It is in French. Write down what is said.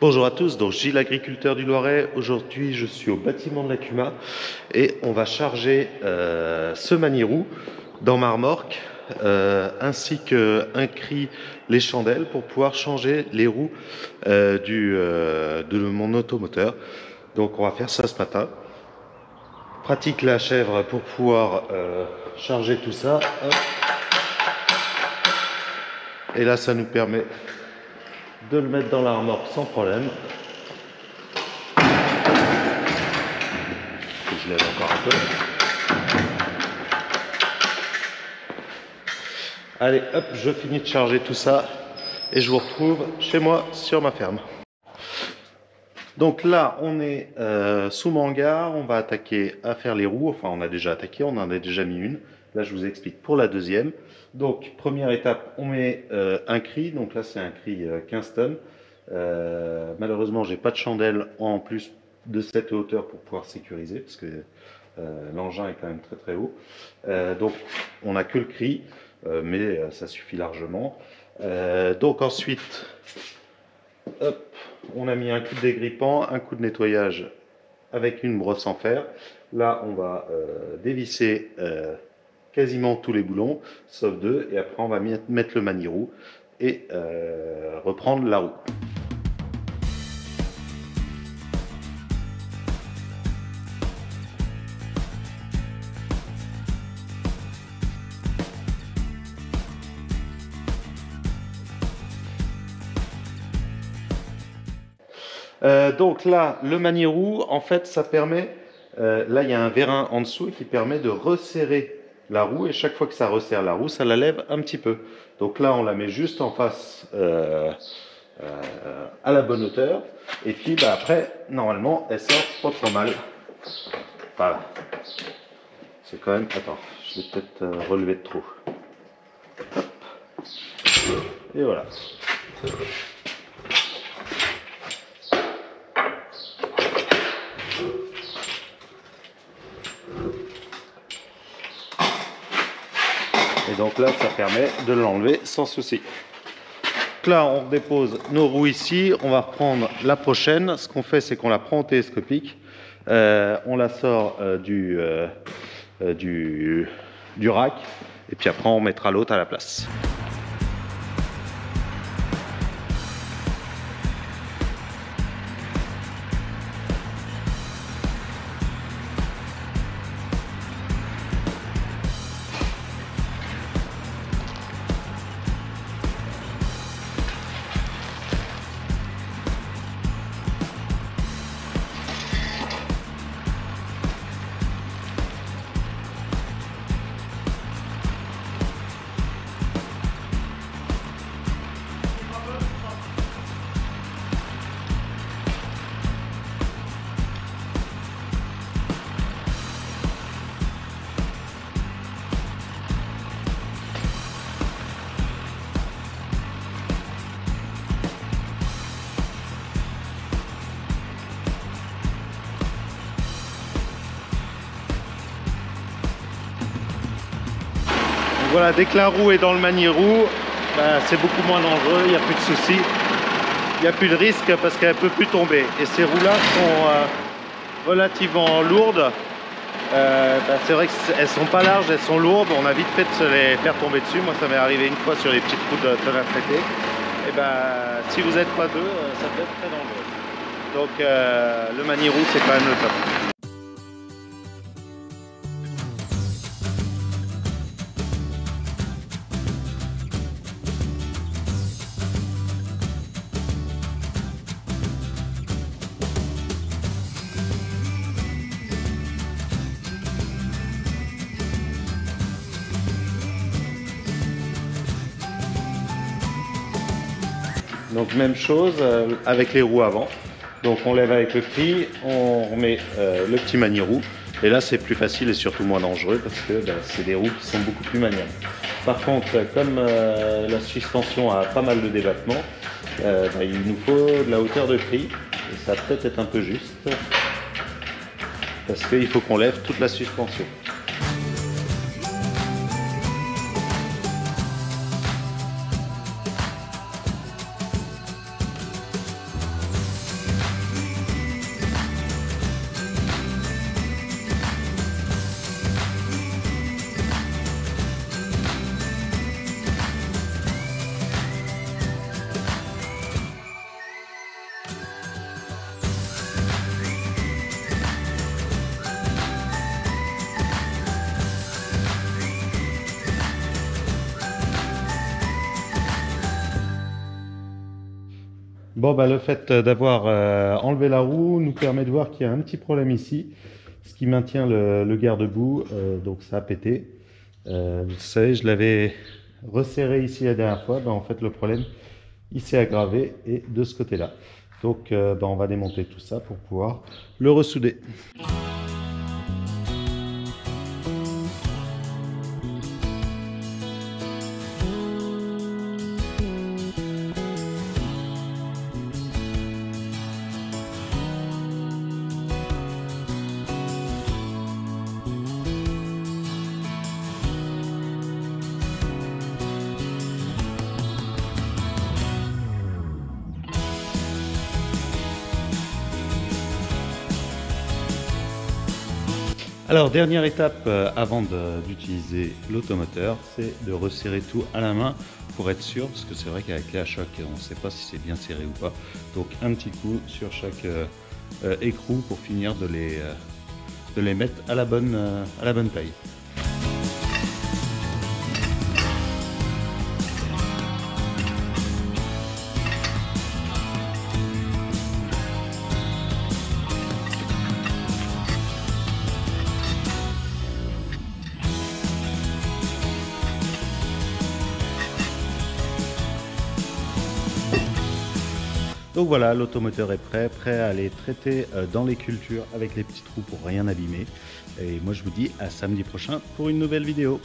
Bonjour à tous, donc Gilles, l'agriculteur du Loiret. Aujourd'hui, je suis au bâtiment de la CUMA et on va charger ce maniroux dans ma remorque ainsi qu'un cri, les chandelles pour pouvoir changer les roues de mon automoteur. Donc on va faire ça ce matin. Pratique la chèvre pour pouvoir charger tout ça. Hop. Et là, ça nous permet de le mettre dans la remorque sans problème. Je lève encore un peu. Allez, hop, je finis de charger tout ça et je vous retrouve chez moi sur ma ferme. Donc là, on est sous mon hangar, on va attaquer à faire les roues. Enfin, on a déjà attaqué, on en a déjà mis une. Là, je vous explique pour la deuxième. Donc, première étape, on met un cri. Donc là, c'est un cri 15 tonnes. Malheureusement, j'ai pas de chandelle en plus de cette hauteur pour pouvoir sécuriser, parce que l'engin est quand même très très haut. Donc, on n'a que le cri, mais ça suffit largement. Donc ensuite, hop, on a mis un coup de dégrippant, un coup de nettoyage avec une brosse en fer. Là, on va dévisser quasiment tous les boulons, sauf deux, et après on va mettre le maniroux et reprendre la roue. Donc là, le maniroux, en fait, ça permet, là il y a un vérin en dessous qui permet de resserrer la roue, et chaque fois que ça resserre la roue, ça la lève un petit peu. Donc là, on la met juste en face à la bonne hauteur, et puis bah, après, normalement, elle sort pas trop mal. Voilà. C'est quand même... Attends, je vais peut-être relever de trop. Hop. Et voilà. Et donc là, ça permet de l'enlever sans souci. Donc là, on dépose nos roues ici. On va reprendre la prochaine. Ce qu'on fait, c'est qu'on la prend au télescopique. On la sort du rack. Et puis après, on mettra l'autre à la place. Voilà, dès que la roue est dans le maniroux, bah, c'est beaucoup moins dangereux, il n'y a plus de soucis, il n'y a plus de risque parce qu'elle ne peut plus tomber. Et ces roues-là sont relativement lourdes. Bah, c'est vrai qu'elles ne sont pas larges, elles sont lourdes, on a vite fait de se les faire tomber dessus. Moi, ça m'est arrivé une fois sur les petites roues de tonnes à traiter. Et bah, si vous n'êtes pas deux, ça peut être très dangereux. Donc le maniroux, c'est quand même le top. Donc même chose avec les roues avant. Donc on lève avec le cri, on remet le petit maniroux. Et là c'est plus facile et surtout moins dangereux parce que c'est des roues qui sont beaucoup plus maniables. Par contre, comme la suspension a pas mal de débattement, il nous faut de la hauteur de cri. Et ça peut être un peu juste parce qu'il faut qu'on lève toute la suspension. Bon, bah, le fait d'avoir enlevé la roue nous permet de voir qu'il y a un petit problème ici, ce qui maintient le garde-boue, donc ça a pété. Vous savez, je l'avais resserré ici la dernière fois, bah, en fait le problème il s'est aggravé et de ce côté-là. Donc bah, on va démonter tout ça pour pouvoir le ressouder. Alors, dernière étape avant d'utiliser l'automoteur, c'est de resserrer tout à la main pour être sûr, parce que c'est vrai qu'avec les à choc, on ne sait pas si c'est bien serré ou pas. Donc un petit coup sur chaque écrou pour finir de les mettre à la bonne taille. Donc voilà, l'automoteur est prêt à aller traiter dans les cultures avec les petits trous pour rien abîmer. Et moi je vous dis à samedi prochain pour une nouvelle vidéo.